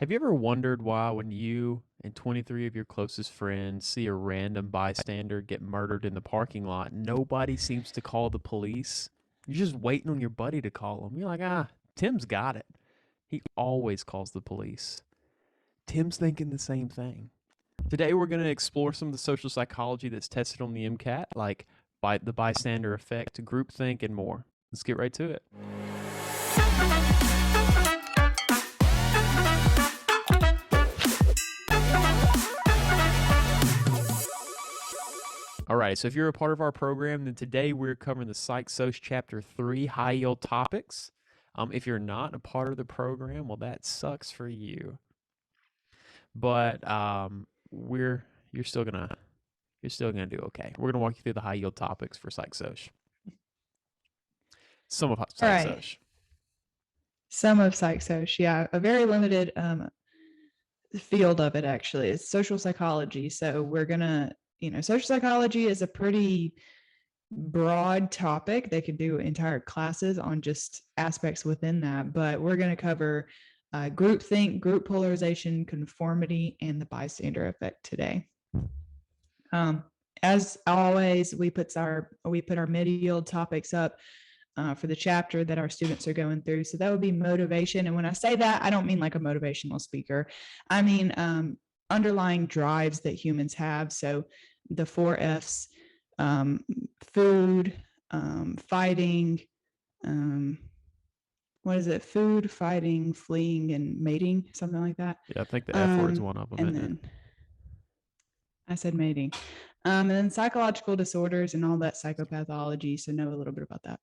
Have you ever wondered why, when you and 23 of your closest friends see a random bystander get murdered in the parking lot, nobody seems to call the police? You're just waiting on your buddy to call him. You're like, Tim's got it. He always calls the police. Tim's thinking the same thing. Today, we're going to explore some of the social psychology that's tested on the MCAT, like the bystander effect, groupthink, and more. Let's get right to it. All right, so if you're a part of our program, then today we're covering the Psych Soc Chapter 3, High Yield Topics. If you're not a part of the program, well, that sucks for you. But you're still gonna do okay. We're gonna walk you through the high yield topics for Psych Soc. Some of Psych Soc. Some of Psych Soc, yeah, a very limited field of it actually. It's social psychology. So we're gonna, social psychology is a pretty broad topic. They could do entire classes on just aspects within that, but we're going to cover groupthink, group polarization, conformity, and the bystander effect today. As always, we put our mid-yield topics up for the chapter that our students are going through. So that would be motivation. And when I say that, I don't mean like a motivational speaker. I mean underlying drives that humans have. So the 4 F's, food, fighting, what is it? Food, fighting, fleeing, and mating, something like that. Yeah, I think the F word's one of them. And then I said mating. And then psychological disorders and all that psychopathology. So know a little bit about that.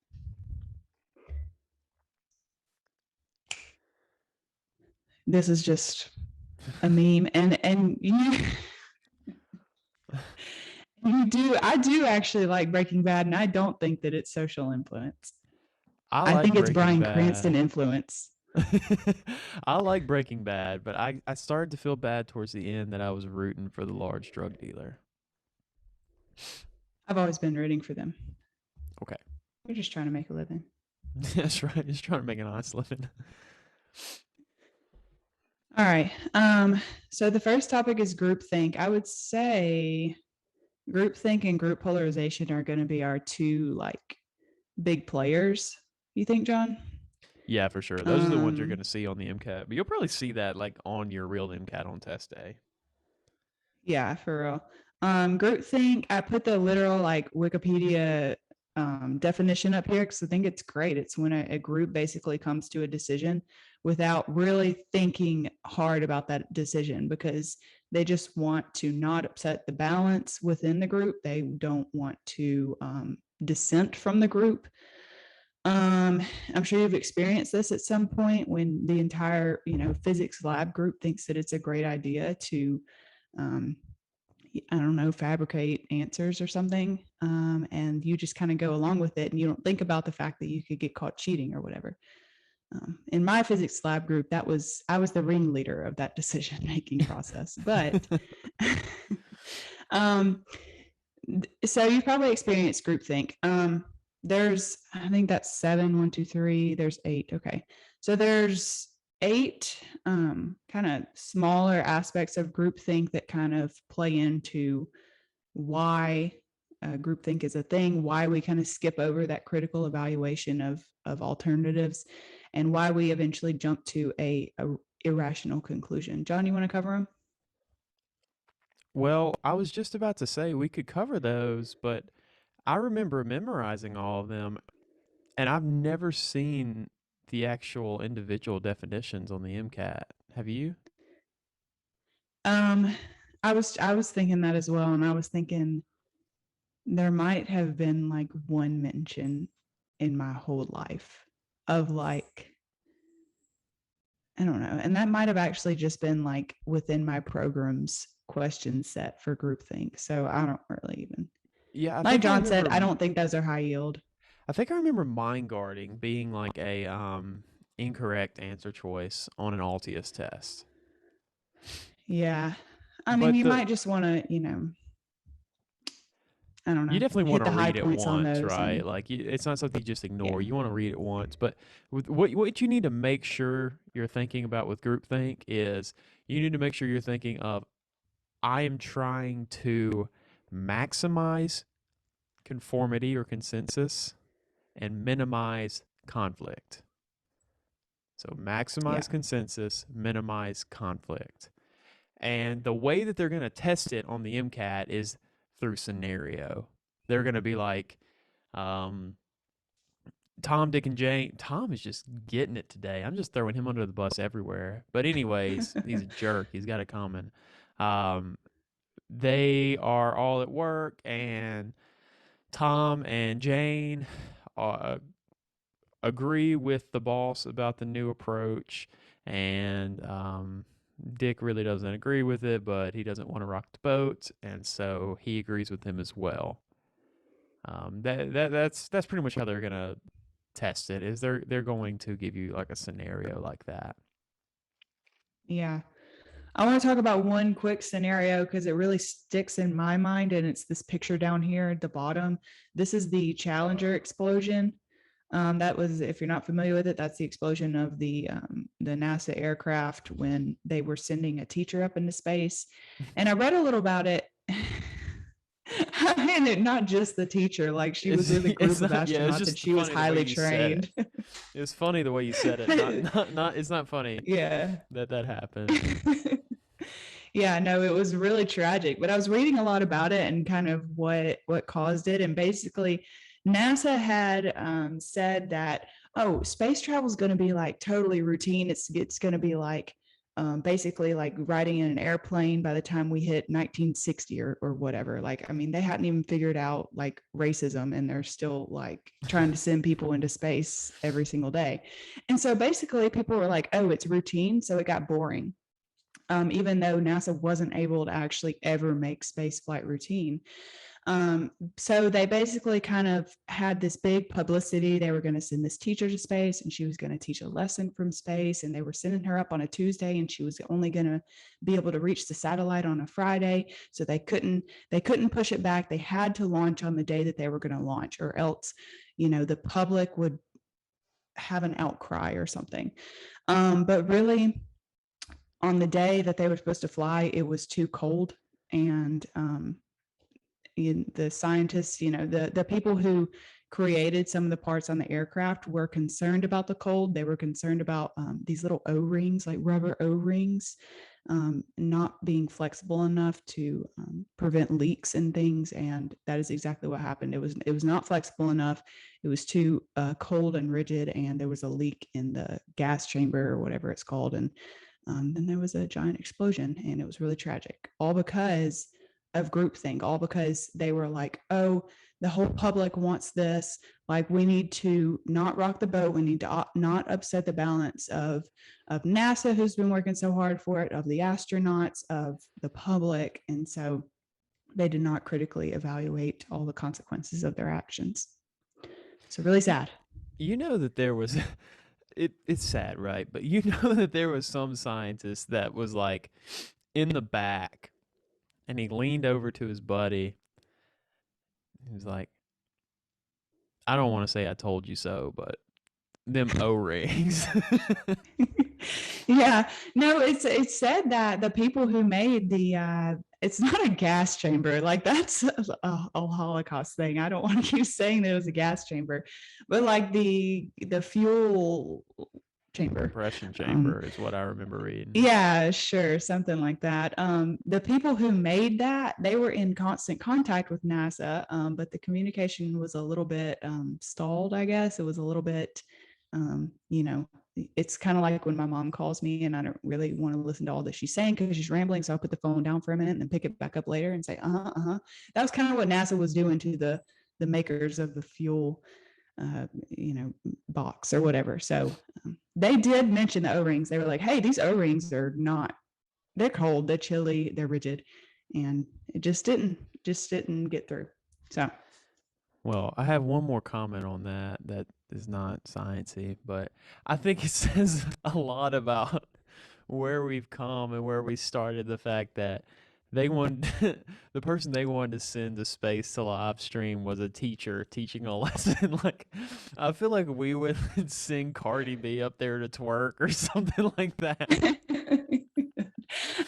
This is just a meme, and I do actually like Breaking Bad, and I don't think that it's social influence. I think it's Bryan Cranston influence. I like Breaking Bad, but I started to feel bad towards the end that I was rooting for the large drug dealer. I've always been rooting for them. Okay. We're just trying to make a living. That's right. Just trying to make an honest living. All right. So the first topic is groupthink. I would say groupthink and group polarization are going to be our two big players. You think, John? Yeah, for sure. Those are the ones you're going to see on the MCAT, but you'll probably see that on your real MCAT on test day. Yeah, for real. Groupthink, I put the literal Wikipedia definition up here because I think it's great. It's when a group basically comes to a decision without really thinking hard about that decision, because they just want to not upset the balance within the group. They don't want to dissent from the group. I'm sure you've experienced this at some point when the entire physics lab group thinks that it's a great idea to I don't know, fabricate answers or something. And you just kind of go along with it, and you don't think about the fact that you could get caught cheating or whatever. In my physics lab group, I was the ringleader of that decision-making process. But so you've probably experienced groupthink. There's, I think that's 7, 1, 2, 3. There's 8. Okay. So there's 8 kind of smaller aspects of groupthink that kind of play into why groupthink is a thing, why we kind of skip over that critical evaluation of alternatives, and why we eventually jump to a irrational conclusion. John, you want to cover them? Well, I was just about to say we could cover those, but I remember memorizing all of them, and I've never seen the actual individual definitions on the MCAT. Have you? I was thinking that as well, and I was thinking there might have been one mention in my whole life of I don't know, and that might have actually just been within my program's question set for groupthink. So I don't really even. Yeah, like John said, I don't think those are high yield. I think I remember mind guarding being a incorrect answer choice on an Altius test. Yeah. I mean, you might just want to, I don't You know, definitely want hit to the high read it points on once, those. right? And Like it's not something you just ignore. yeah, You want to read it once, but with what you need to make sure you're thinking about with groupthink is you need to make sure you're thinking of I am trying to maximize conformity or consensus and minimize conflict. So yeah, maximize consensus, minimize conflict. And the way that they're going to test it on the MCAT is through scenario. They're going to be like, um, Tom, Dick, and Jane. Tom is just getting it today. I'm just throwing him under the bus everywhere. But anyways, he's a jerk. He's got it coming. Um, they are all at work, and Tom and Jane uh, agree with the boss about the new approach, and Dick really doesn't agree with it, but he doesn't want to rock the boat, and so he agrees with him as well. That's pretty much how they're gonna test it. Is they're going to give you like a scenario like that. yeah. I want to talk about one quick scenario because it really sticks in my mind, and it's this picture down here at the bottom. This is the Challenger explosion. That was, if you're not familiar with it, that's the explosion of the NASA aircraft when they were sending a teacher up into space. And I read a little about it. And not just the teacher, like she was with a It's group of not, yeah, it's astronauts and just she was funny the way highly you said it. trained. It was funny the way you said it. Not. It's not funny Yeah. that that happened. Yeah, no, it was really tragic. But I was reading a lot about it and kind of what caused it. And basically, NASA had said that, oh, space travel is going to be like totally routine. It's going to be like basically like riding in an airplane by the time we hit 1960 or whatever. Like, I mean, they hadn't even figured out like racism, and they're still like trying to send people into space every single day. And so basically, people were like, oh, it's routine. So it got boring. Even though NASA wasn't able to actually ever make space flight routine. So they basically kind of had this big publicity. They were going to send this teacher to space, and she was going to teach a lesson from space. And they were sending her up on a Tuesday, and she was only going to be able to reach the satellite on a Friday. So they couldn't push it back. They had to launch on the day that they were going to launch, or else, the public would have an outcry or something. But really, on the day that they were supposed to fly, it was too cold, and the scientists, the people who created some of the parts on the aircraft were concerned about the cold. They were concerned about these little O-rings, like rubber O-rings, not being flexible enough to prevent leaks and things. And that is exactly what happened. It was not flexible enough. It was too cold and rigid, and there was a leak in the gas chamber or whatever it's called. And then there was a giant explosion, and it was really tragic, all because of groupthink, all because they were like, oh, the whole public wants this. Like, we need to not rock the boat. We need to not upset the balance of NASA, who's been working so hard for it, of the astronauts, of the public. And so they did not critically evaluate all the consequences of their actions. So really sad. You know that there was it's sad, right? But you know that there was some scientist that was like in the back, and he leaned over to his buddy. He was like, I don't want to say I told you so, but them O-rings. Yeah, no, it's said that the people who made it's not a gas chamber, like that's a Holocaust thing. I don't want to keep saying that it was a gas chamber, but like the fuel chamber. Compression um chamber is what I remember reading. yeah, sure, something like that. The people who made that, they were in constant contact with NASA, but the communication was a little bit stalled, I guess. It was a little bit, you know, it's kind of like when my mom calls me and I don't really want to listen to all that she's saying because she's rambling. So I'll put the phone down for a minute and then pick it back up later and say, That was kind of what NASA was doing to the makers of the fuel box or whatever. So they did mention the O-rings. They were like, hey, these O-rings are not, they're cold, they're chilly, they're rigid. And it just didn't get through. So Well, I have one more comment on that that is not sciencey, but I think it says a lot about where we've come and where we started. The fact that They wanted the person they wanted to send to space to live stream was a teacher teaching a lesson. Like, I feel like we would sing Cardi B up there to twerk or something like that.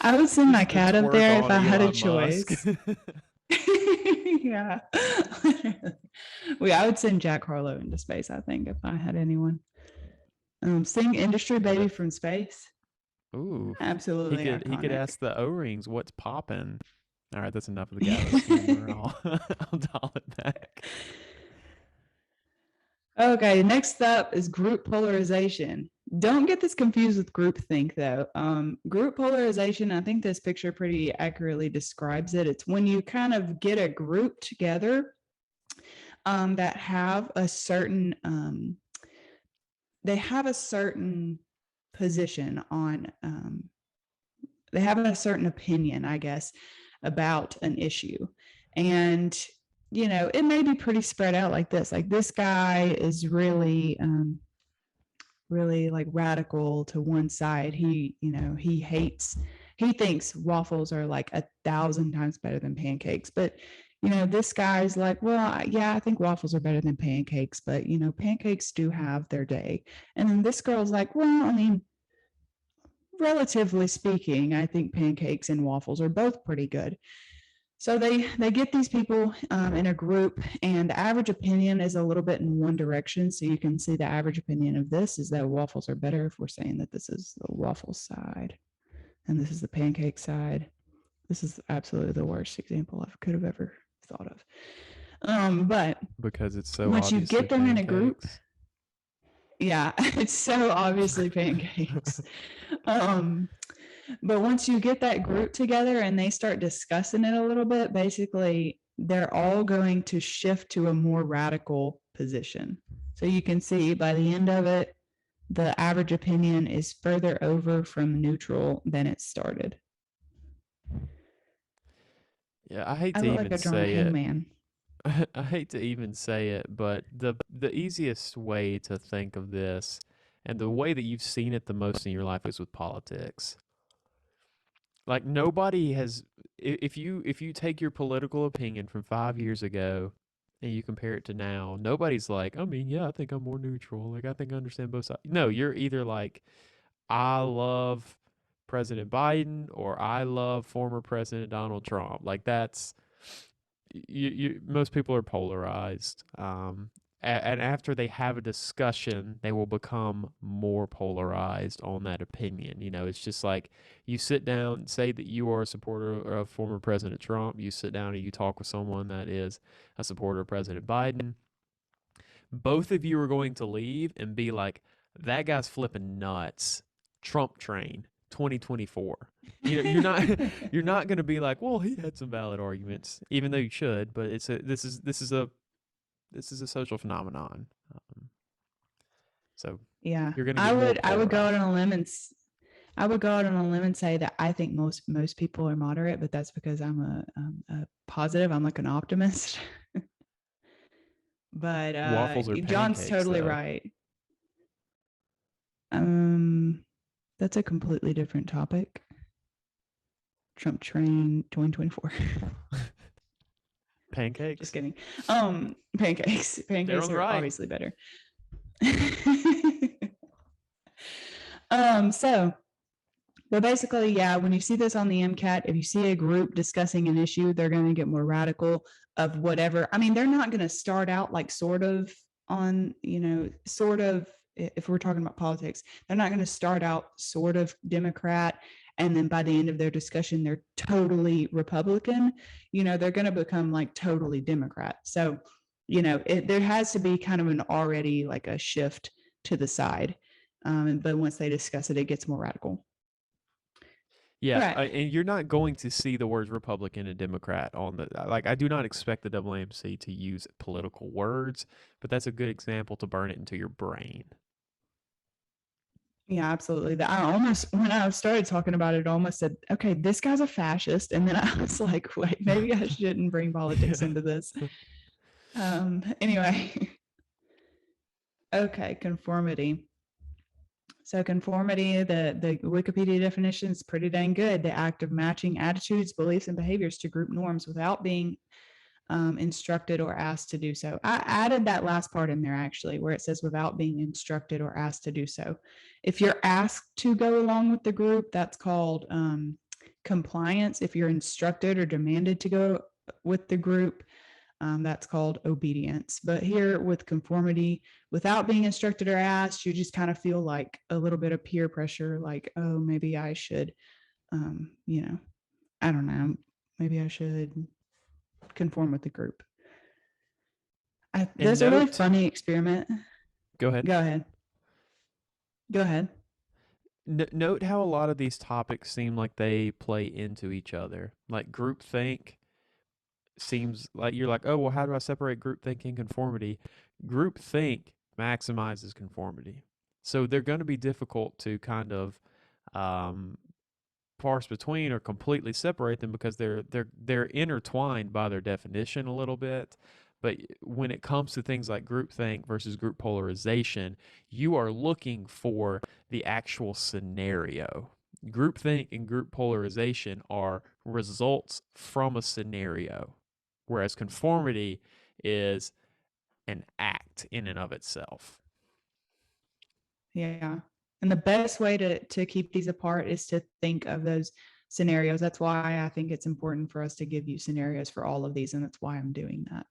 I would send my Just to cat up twerk there if on I had a Elon Musk. choice. Yeah. I would send Jack Harlow into space, I think, if I had anyone. Sing Industry Baby from Space. Ooh, Absolutely he could iconic. ask the O-rings what's poppin'. All right, that's enough of the gallows humor. I'll dial it back. Okay, next up is group polarization. Don't get this confused with groupthink, though. Group polarization, I think this picture pretty accurately describes it. It's when you kind of get a group together that have a certain they have a certain position on they have a certain opinion, I guess, about an issue. And it may be pretty spread out like this. Like this guy is really like radical to one side. He thinks waffles are like 1,000 times better than pancakes. But this guy's like, well, yeah, I think waffles are better than pancakes, but pancakes do have their day. And then this girl's like, well, I mean, relatively speaking, I think pancakes and waffles are both pretty good. So they get these people in a group, and the average opinion is a little bit in one direction. So you can see the average opinion of this is that waffles are better. If we're saying that this is the waffle side and this is the pancake side, this is absolutely the worst example I could have ever thought of. But Because it's so once you obviously get them in a group, pancakes. yeah, it's so obviously pancakes. But once you get that group together and they start discussing it a little bit, basically they're all going to shift to a more radical position. So you can see by the end of it, the average opinion is further over from neutral than it started. Yeah, I hate I to look like even a drawn say it. hangman. I hate to even say it, but the easiest way to think of this and the way that you've seen it the most in your life is with politics. Like nobody has if you take your political opinion from 5 years ago and you compare it to now, nobody's like, I mean, yeah, I think I'm more neutral. Like I think I understand both sides. No, you're either like I love President Biden or I love former President Donald Trump. Like that's most people are polarized. And after they have a discussion, they will become more polarized on that opinion. It's just like you sit down, say that you are a supporter of former President Trump. You sit down and you talk with someone that is a supporter of President Biden. Both of you are going to leave and be like, that guy's flipping nuts. Trump train 2024. You're not going to be like, well, he had some valid arguments, even though you should. But this is a social phenomenon. So Yeah, you're going to I get more would I would go out polarized. on a limb and I would go out on a limb and say that I think most people are moderate, but that's because I'm a positive. I'm like an optimist. But Waffles or John's pancakes, totally though. right. Um, that's a completely different topic. Trump train 2024. Just Pancakes? kidding. Pancakes. They're on Pancakes the are right. obviously better. So but basically, yeah, when you see this on the MCAT, if you see a group discussing an issue, they're going to get more radical of whatever. I mean, they're not going to start out like sort of on, sort of, if we're talking about politics, they're not going to start out sort of Democrat. And then by the end of their discussion, they're totally Republican. They're going to become like totally Democrat. So, there has to be kind of an already like a shift to the side. But once they discuss it, it gets more radical. Yeah, Right. and you're not going to see the words Republican and Democrat on the like. I do not expect the AAMC to use political words, but that's a good example to burn it into your brain. Yeah, absolutely. I almost, when I started talking about it, I almost said, okay, this guy's a fascist. And then I was like, wait, maybe I shouldn't bring politics Yeah. into this. Anyway, okay, conformity. So conformity, the Wikipedia definition is pretty dang good. The act of matching attitudes, beliefs, and behaviors to group norms without being instructed or asked to do so. I added that last part in there actually, where it says without being instructed or asked to do so. If you're asked to go along with the group, that's called compliance. If you're instructed or demanded to go with the group, that's called obedience. But here with conformity, without being instructed or asked, you just kind of feel like a little bit of peer pressure, like, oh, maybe I should, I don't know, maybe I should conform with the group. There's a really funny experiment. Go ahead. Go ahead. Note how a lot of these topics seem like they play into each other. Like groupthink seems like you're like, oh, well, how do I separate groupthink and conformity? Groupthink maximizes conformity. So they're going to be difficult to kind of parse between or completely separate them because they're intertwined by their definition a little bit. But when it comes to things like groupthink versus group polarization, you are looking for the actual scenario. Groupthink and group polarization are results from a scenario, whereas conformity is an act in and of itself. Yeah. And the best way to keep these apart is to think of those scenarios. That's why I think it's important for us to give you scenarios for all of these, and that's why I'm doing that.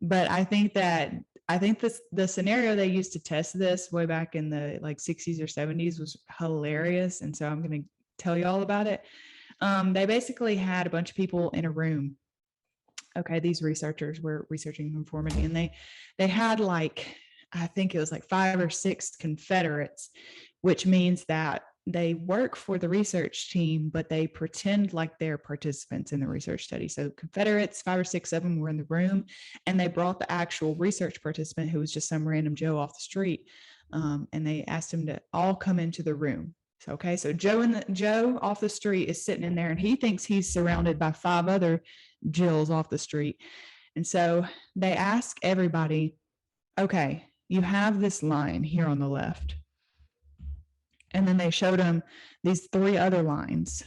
But I think the scenario they used to test this way back in the like 60s or 70s was hilarious. And so I'm going to tell you all about it. They basically had a bunch of people in a room. Okay. These researchers were researching conformity, and they had like, I think it was like 5 or 6 Confederates, which means that they work for the research team, but they pretend like they're participants in the research study. So Confederates, 5 or 6 of them were in the room, and they brought the actual research participant who was just some random Joe off the street. And they asked him to all come into the room. So, okay, so Joe off the street is sitting in there, and he thinks he's surrounded by 5 other Jills off the street. And so they ask everybody, okay, you have this line here on the left. And then they showed him these 3 other lines.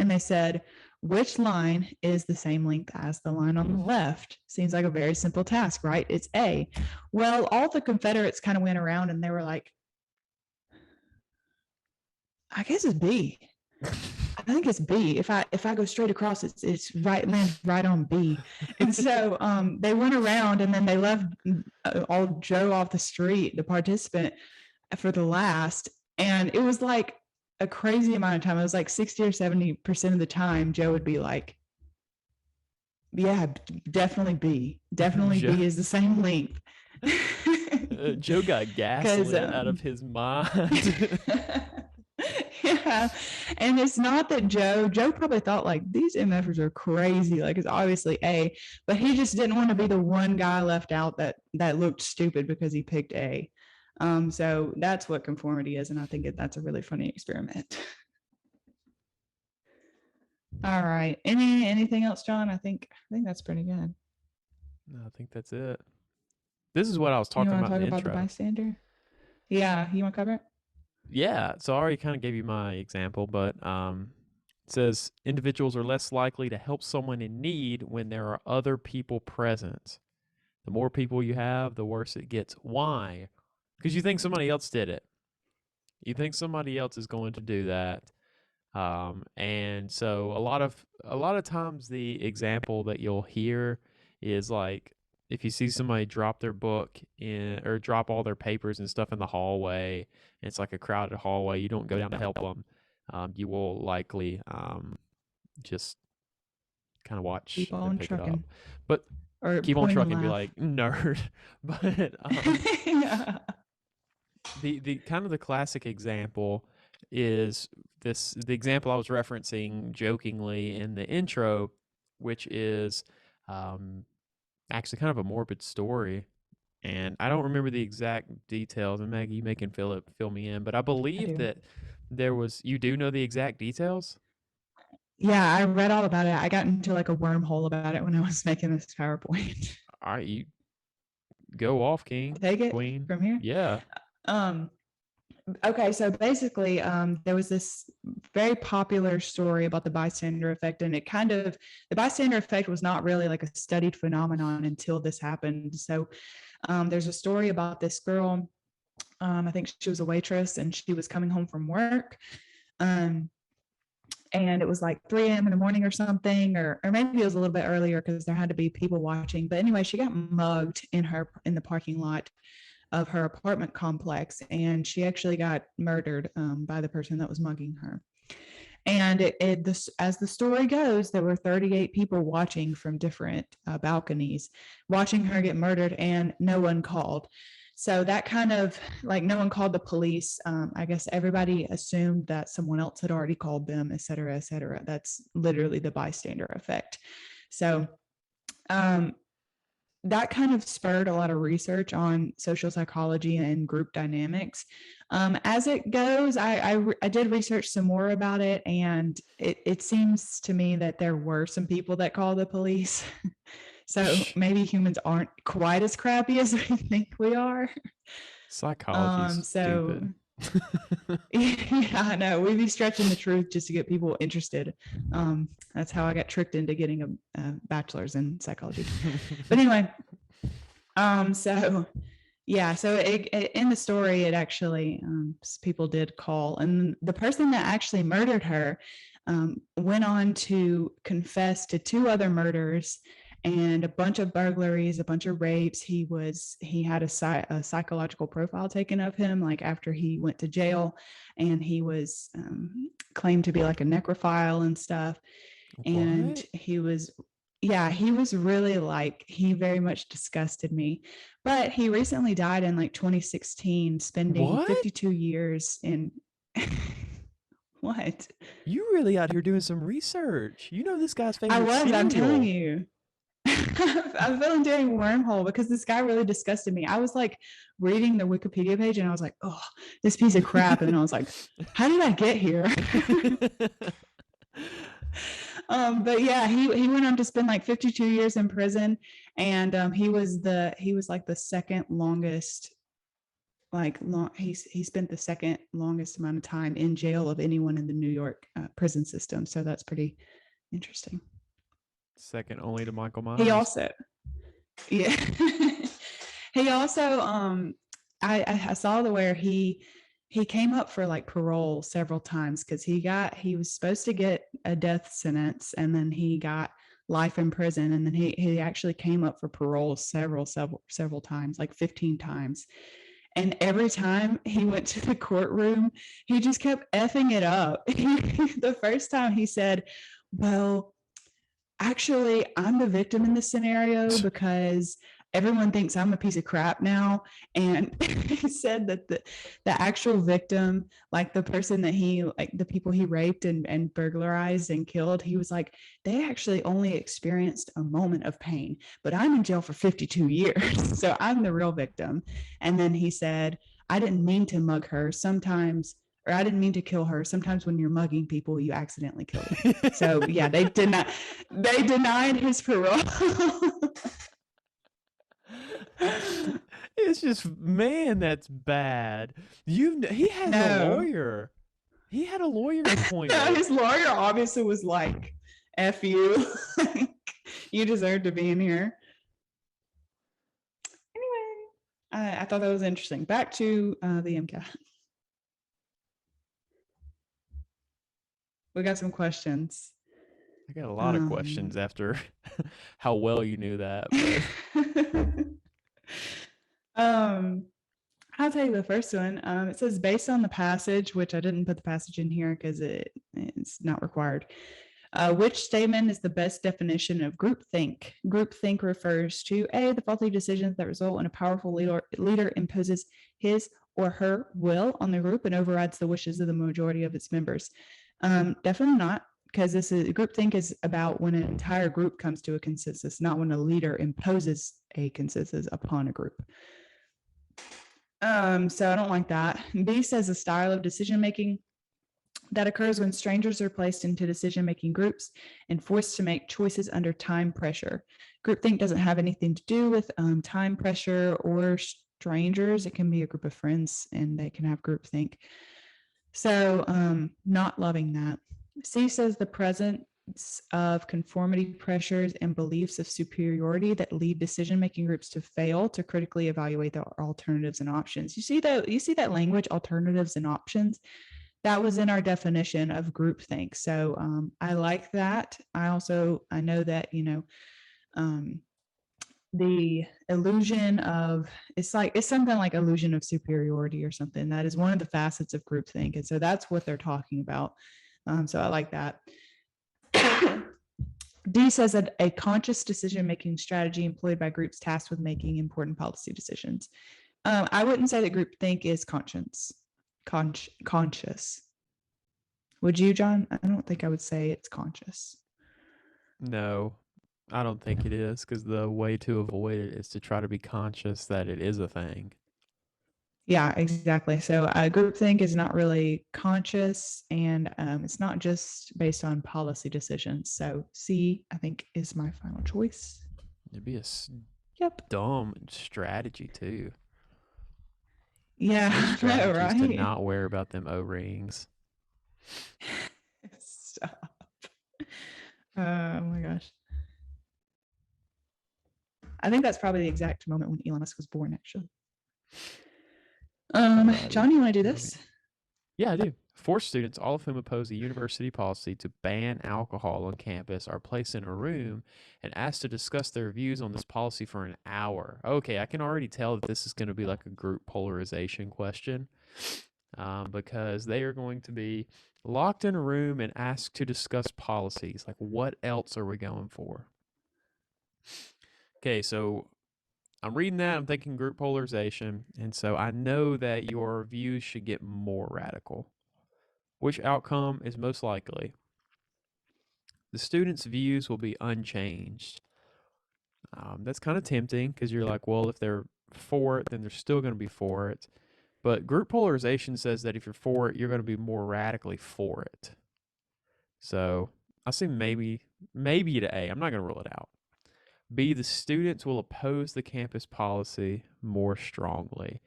And they said, which line is the same length as the line on the left? Seems like a very simple task, right? It's A. Well, all the Confederates kind of went around and they were like, I guess it's B. I think it's B. If I go straight across, it's lands right on B. And so they went around, and then they left old Joe off the street, the participant, for the last. And it was like a crazy amount of time. It was like 60 or 70% of the time, Joe would be like, yeah, definally B. Definitely B is the same length. Joe got gaslit out of his mind. Yeah. And it's not that Joe probably thought like these MFers are crazy. Like it's obviously A, but he just didn't want to be the one guy left out that looked stupid because he picked A. So that's what conformity is. And I think that's a really funny experiment. All right. Anything else, John? I think that's pretty good. No, I think that's it. This is what I was talking about in the intro. The bystander? Yeah. You want to cover it? Yeah. So I already kind of gave you my example, but it says individuals are less likely to help someone in need when there are other people present. The more people you have, the worse it gets. Why? Because you think somebody else did it. You think somebody else is going to do that. And so a lot of times the example that you'll hear is like, if you see somebody drop their book or drop all their papers and stuff in the hallway, and it's like a crowded hallway, you don't go down to help them. You will likely just kind of watch keep on pick trucking. it up. But or keep on trucking and be like, nerd. But yeah. The kind of the classic example is the example I was referencing jokingly in the intro, which is actually kind of a morbid story, and I don't remember the exact details, and Maggie, you may can fill me in, but I believe that you do know the exact details? Yeah, I read all about it. I got into like a wormhole about it when I was making this PowerPoint. All right, you go off, King. Take it Queen. from here. Yeah. Um, okay, so basically, there was this very popular story about the bystander effect, and the bystander effect was not really like a studied phenomenon until this happened. So there's a story about this girl. I think she was a waitress, and she was coming home from work. Um, and it was like 3 a.m. in the morning or something, or maybe it was a little bit earlier because there had to be people watching. But anyway, she got mugged in the parking lot of her apartment complex, and she actually got murdered by the person that was mugging her. And as the story goes, there were 38 people watching from different balconies, watching her get murdered, and no one called. So that kind of like no one called the police. I guess everybody assumed that someone else had already called them, et cetera, et cetera. That's literally the bystander effect. So that kind of spurred a lot of research on social psychology and group dynamics. As it goes, I did research some more about it, and it seems to me that there were some people that call the police. So maybe humans aren't quite as crappy as we think we are. Psychology is stupid. Yeah, I know. We'd be stretching the truth just to get people interested. That's how I got tricked into getting a bachelor's in psychology. But anyway, so yeah, so in the story, it actually people did call, and the person that actually murdered her went on to confess to 2 other murders and a bunch of burglaries, a bunch of rapes. He had a psychological profile taken of him, like after he went to jail, and he was claimed to be like a necrophile and stuff. And he was really like, he very much disgusted me. But he recently died in like 2016, spending 52 years in what? You really out here doing some research. You know this guy's favorite cereal. I'm telling you. I fell into a wormhole because this guy really disgusted me. I was like reading the Wikipedia page and I was like, oh, this piece of crap. And then I was like, how did I get here? But yeah, he went on to spend like 52 years in prison, and he was like the second longest, he spent the second longest amount of time in jail of anyone in the New York prison system. So that's pretty interesting. Second only to Michael Myers. He also, yeah, he also, I saw where he came up for like parole several times because he was supposed to get a death sentence, and then he got life in prison, and then he actually came up for parole several times, like 15 times. And every time he went to the courtroom, he just kept effing it up. The first time he said, well, actually, I'm the victim in this scenario because everyone thinks I'm a piece of crap now. And he said that the actual victim, like the person that the people he raped and burglarized and killed, he was like, they actually only experienced a moment of pain, but I'm in jail for 52 years. So I'm the real victim. And then he said, I didn't mean to mug her. Or I didn't mean to kill her. Sometimes when you're mugging people, you accidentally kill them. So yeah, they denied his parole. It's just, man, that's bad. He has a lawyer. He had a lawyer appointed. No, his lawyer obviously was like, F you. You deserve to be in here. Anyway, I thought that was interesting. Back to the MCAT. We got some questions. I got a lot of questions after how well you knew that. I'll tell you the first one. It says, based on the passage, which I didn't put the passage in here because it's not required. Which statement is the best definition of groupthink? Groupthink refers to A, the faulty decisions that result in a powerful leader imposes his or her will on the group and overrides the wishes of the majority of its members. Definitely not, because groupthink is about when an entire group comes to a consensus, not when a leader imposes a consensus upon a group. So I don't like that. B says a style of decision making that occurs when strangers are placed into decision making groups and forced to make choices under time pressure. Groupthink doesn't have anything to do with time pressure or strangers. It can be a group of friends and they can have groupthink. So not loving that. C says the presence of conformity pressures and beliefs of superiority that lead decision-making groups to fail to critically evaluate their alternatives and options. You see that language, alternatives and options? That was in our definition of groupthink. So I like that. I know that, the illusion of it's something like illusion of superiority or something. That is one of the facets of groupthink. And so that's what they're talking about. So I like that. D says that a conscious decision-making strategy employed by groups tasked with making important policy decisions. I wouldn't say that groupthink is conscious. Would you, John? I don't think I would say it's conscious. No, I don't think it is, because the way to avoid it is to try to be conscious that it is a thing. Yeah, exactly. So groupthink is not really conscious, and it's not just based on policy decisions. So C, I think, is my final choice. It'd be a Yep. dumb strategy too. Yeah, Strategies right. to not wear about them O-rings. Stop. Oh my gosh. I think that's probably the exact moment when Elon Musk was born, actually. John, you want to do this? Yeah, I do. 4 students, all of whom oppose a university policy to ban alcohol on campus, are placed in a room and asked to discuss their views on this policy for an hour. Okay, I can already tell that this is going to be like a group polarization question, because they are going to be locked in a room and asked to discuss policies. Like, what else are we going for? Okay, so I'm reading that, I'm thinking group polarization, and so I know that your views should get more radical. Which outcome is most likely? The students' views will be unchanged. That's kind of tempting, because you're like, well, if they're for it, then they're still going to be for it. But group polarization says that if you're for it, you're going to be more radically for it. So I see maybe to A. I'm not going to rule it out. B, the students will oppose the campus policy more strongly.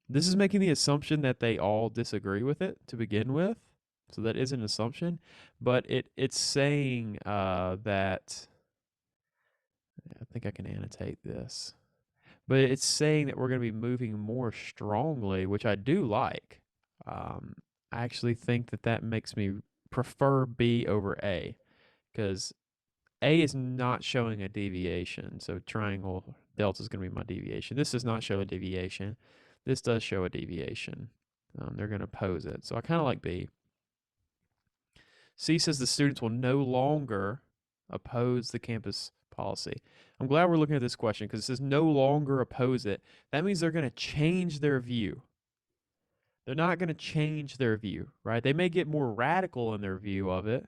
This is making the assumption that they all disagree with it to begin with. So that is an assumption, but it's saying that, I think I can annotate this, but it's saying that we're going to be moving more strongly, which I do like. I actually think that makes me prefer B over A, because A is not showing a deviation. So triangle delta is going to be my deviation. This does not show a deviation. This does show a deviation. They're going to oppose it. So I kind of like B. C says the students will no longer oppose the campus policy. I'm glad we're looking at this question, because it says no longer oppose it. That means they're going to change their view. They're not going to change their view, right? They may get more radical in their view of it,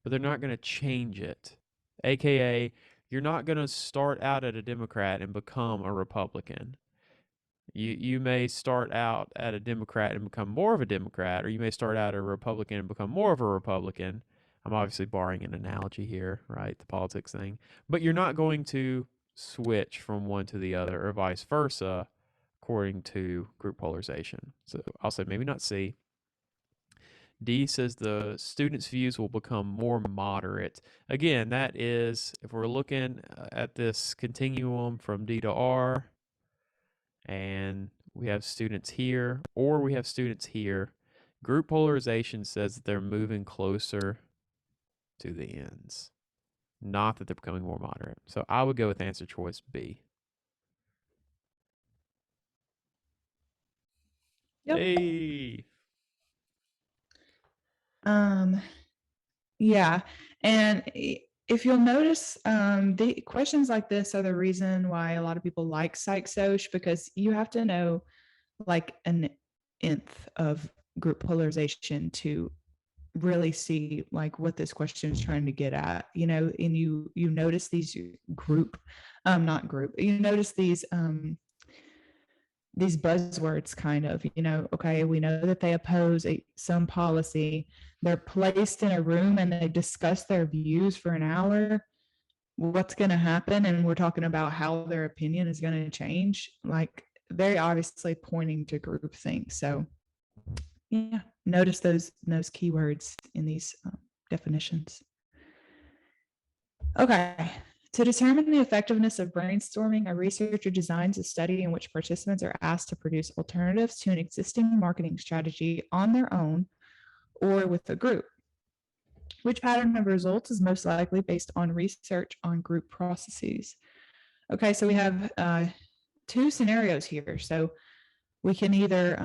but they're not going to change it. AKA, you're not going to start out at a Democrat and become a Republican. You may start out at a Democrat and become more of a Democrat, or you may start out a Republican and become more of a Republican. I'm obviously borrowing an analogy here, right? The politics thing. But you're not going to switch from one to the other, or vice versa, according to group polarization. So I'll say maybe not C. D says the students' views will become more moderate. Again, that is, if we're looking at this continuum from D to R, and we have students here, or we have students here, group polarization says that they're moving closer to the ends, not that they're becoming more moderate. So I would go with answer choice B. Yep. Hey. Yeah. And if you'll notice, the questions like this are the reason why a lot of people like psych soc, because you have to know like an nth of group polarization to really see like what this question is trying to get at, and you notice these group, not group, you notice these buzzwords kind of, okay, we know that they oppose some policy. They're placed in a room and they discuss their views for an hour. what's going to happen, and we're talking about how their opinion is going to change, like very obviously pointing to groupthink. So yeah, notice those keywords in these definitions. Okay. To determine the effectiveness of brainstorming, a researcher designs a study in which participants are asked to produce alternatives to an existing marketing strategy on their own or with a group. Which pattern of results is most likely based on research on group processes? Okay, so we have two scenarios here. So we can either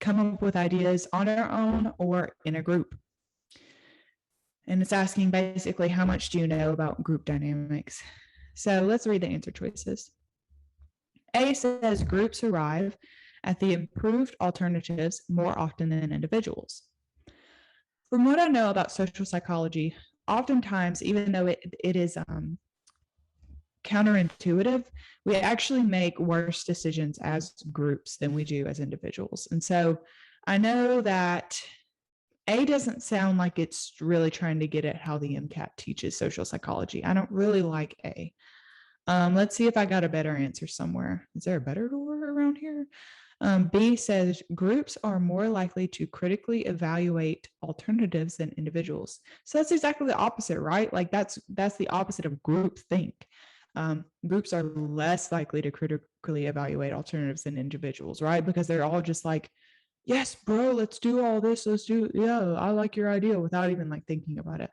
come up with ideas on our own or in a group. And it's asking basically, how much do you know about group dynamics? So let's read the answer choices. A says groups arrive at the improved alternatives more often than individuals. From what I know about social psychology, oftentimes, even though it is counterintuitive, we actually make worse decisions as groups than we do as individuals. And so I know that A doesn't sound like it's really trying to get at how the MCAT teaches social psychology. I don't really like A. Let's see if I got a better answer somewhere. Is there a better door around here? B says groups are more likely to critically evaluate alternatives than individuals. So that's exactly the opposite, right? Like that's the opposite of groupthink. Groups are less likely to critically evaluate alternatives than individuals, right? Because they're all just like, yes, bro, let's do all this. Yeah, I like your idea, without even like thinking about it.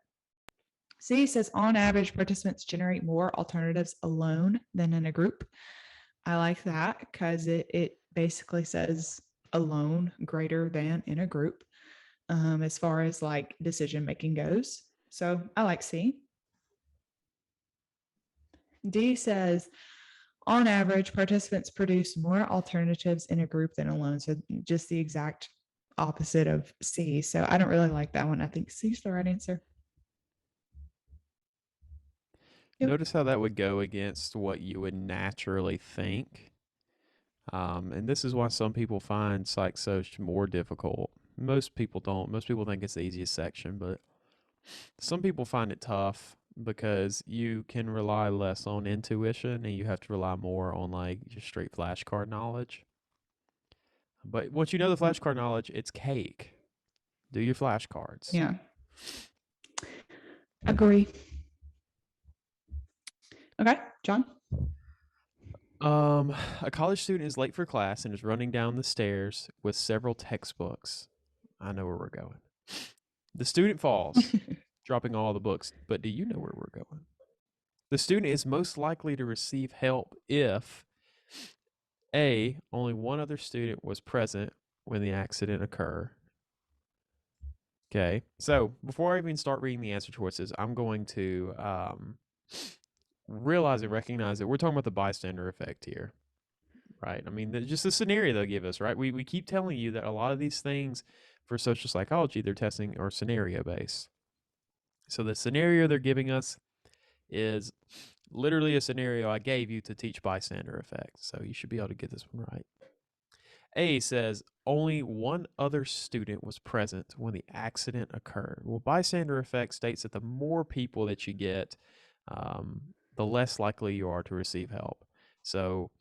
C says on average, participants generate more alternatives alone than in a group. I like that because it basically says alone greater than in a group as far as like decision making goes. So I like C. D says on average, participants produce more alternatives in a group than alone. So just the exact opposite of C. So I don't really like that one. I think C is the right answer. Yep. Notice how that would go against what you would naturally think. And this is why some people find psych soc more difficult. Most people don't. Most people think it's the easiest section, but some people find it tough because you can rely less on intuition and you have to rely more on like your straight flashcard knowledge. But once you know the flashcard knowledge, it's cake. Do your flashcards. Yeah. Agree. Okay, John. A college student is late for class and is running down the stairs with several textbooks. I know where we're going. The student falls, dropping all the books, but do you know where we're going? The student is most likely to receive help if A, only one other student was present when the accident occurred. Okay, so before I even start reading the answer choices, I'm going to realize and recognize that we're talking about the bystander effect here, right? I mean, just the scenario they'll give us, right? We keep telling you that a lot of these things for social psychology they're testing are scenario based. So the scenario they're giving us is literally a scenario I gave you to teach bystander effect. So you should be able to get this one right. A says only one other student was present when the accident occurred. Well, bystander effect states that the more people that you get, the less likely you are to receive help. So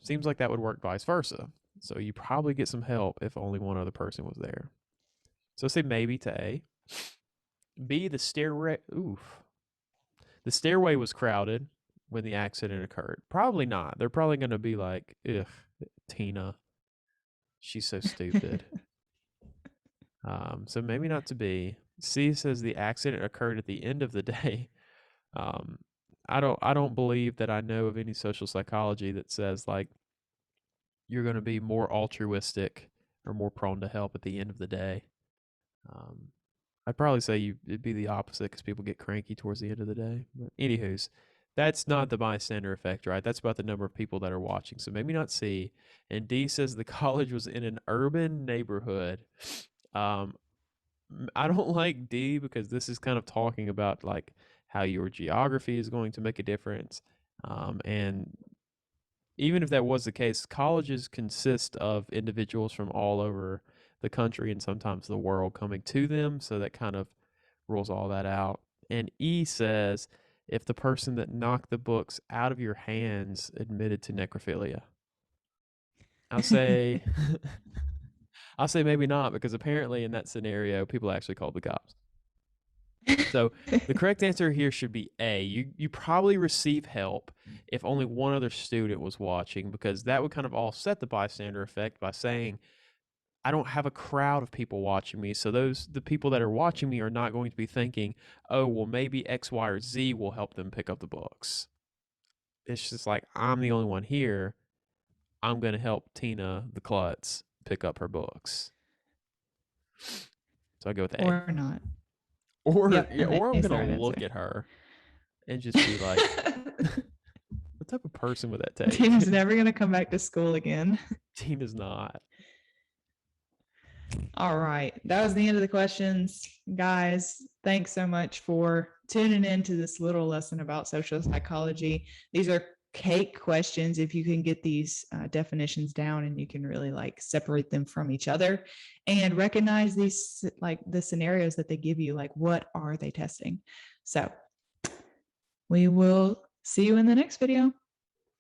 seems like that would work vice versa. So you probably get some help if only one other person was there. So say maybe to A. B, the stairway was crowded when the accident occurred. Probably not. They're probably going to be like, ugh, Tina, she's so stupid. So maybe not to B. C says the accident occurred at the end of the day. I don't believe that I know of any social psychology that says like you're going to be more altruistic or more prone to help at the end of the day. I'd probably say it'd be the opposite because people get cranky towards the end of the day. But anywho's, that's not the bystander effect, right? That's about the number of people that are watching. So maybe not C. And D says the college was in an urban neighborhood. I don't like D because this is kind of talking about like how your geography is going to make a difference. And even if that was the case, colleges consist of individuals from all over the country and sometimes the world coming to them. So that kind of rules all that out. And E says if the person that knocked the books out of your hands admitted to necrophilia? I'll say I'll say maybe not, because apparently in that scenario people actually called the cops. So the correct answer here should be A. You probably receive help if only one other student was watching, because that would kind of offset the bystander effect by saying, I don't have a crowd of people watching me. So the people that are watching me are not going to be thinking, oh, well, maybe X, Y, or Z will help them pick up the books. It's just like, I'm the only one here. I'm going to help Tina the klutz pick up her books. So I go with A. Or not. Or Yep, yeah, or I'm nice gonna third look answer. at her and just be like, what type of person would that take? Tina's never going to come back to school again. Tina's not. All right. That was the end of the questions. Guys, thanks so much for tuning in to this little lesson about social psychology. These are cake questions if you can get these definitions down, and you can really like separate them from each other and recognize these, like the scenarios that they give you, like what are they testing? So we will see you in the next video.